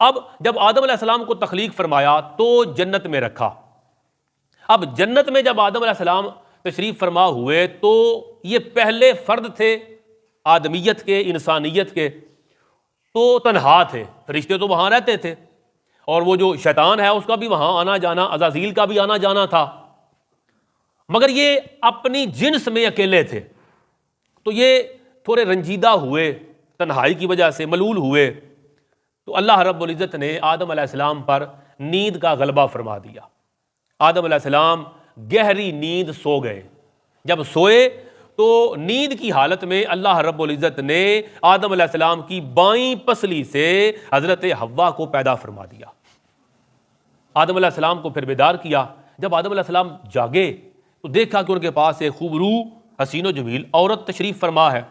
اب جب آدم علیہ السلام کو تخلیق فرمایا تو جنت میں رکھا. اب جنت میں جب آدم علیہ السلام تشریف فرما ہوئے تو یہ پہلے فرد تھے آدمیت کے، انسانیت کے، تو تنہا تھے. فرشتے تو وہاں رہتے تھے، اور وہ جو شیطان ہے اس کا بھی وہاں آنا جانا، عزازیل کا بھی آنا جانا تھا، مگر یہ اپنی جنس میں اکیلے تھے. تو یہ تھوڑے رنجیدہ ہوئے، تنہائی کی وجہ سے ملول ہوئے. تو اللہ رب العزت نے آدم علیہ السلام پر نیند کا غلبہ فرما دیا. آدم علیہ السلام گہری نیند سو گئے. جب سوئے تو نیند کی حالت میں اللہ رب العزت نے آدم علیہ السلام کی بائیں پسلی سے حضرت حوا کو پیدا فرما دیا. آدم علیہ السلام کو پھر بیدار کیا. جب آدم علیہ السلام جاگے تو دیکھا کہ ان کے پاس ایک خوبرو حسین و جمیل عورت تشریف فرما ہے.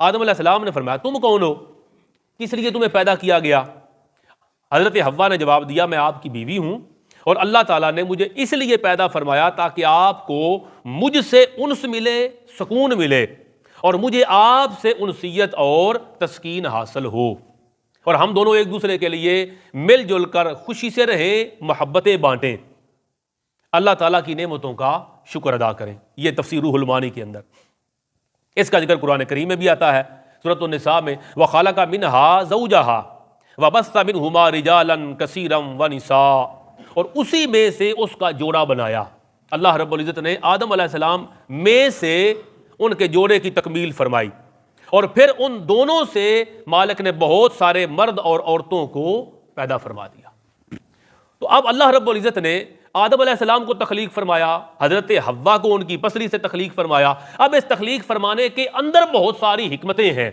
آدم علیہ السلام نے فرمایا تم کون ہو، کس لیے تمہیں پیدا کیا گیا؟ حضرت حوا نے جواب دیا میں آپ کی بیوی ہوں، اور اللہ تعالیٰ نے مجھے اس لیے پیدا فرمایا تاکہ آپ کو مجھ سے انس ملے، سکون ملے، اور مجھے آپ سے انسیت اور تسکین حاصل ہو، اور ہم دونوں ایک دوسرے کے لیے مل جل کر خوشی سے رہیں، محبتیں بانٹیں، اللہ تعالیٰ کی نعمتوں کا شکر ادا کریں. یہ تفسیر روح المعانی کے اندر اس کا ذکر قرآن کریم میں بھی آتا ہے. سورۃ النساء میں وَخَلَقَ مِنْهَا زَوْجَهَا وَبَثَّ مِنْهُمَا رِجَالًا كَثِيرًا وَنِسَاءً، اور اسی میں سے اس کا جوڑا بنایا. اللہ رب العزت نے آدم علیہ السلام میں سے ان کے جوڑے کی تکمیل فرمائی، اور پھر ان دونوں سے مالک نے بہت سارے مرد اور عورتوں کو پیدا فرما دیا. تو اب اللہ رب العزت نے آدم علیہ السلام کو تخلیق فرمایا، حضرت حوا کو ان کی پسلی سے تخلیق فرمایا. اب اس تخلیق فرمانے کے اندر بہت ساری حکمتیں ہیں.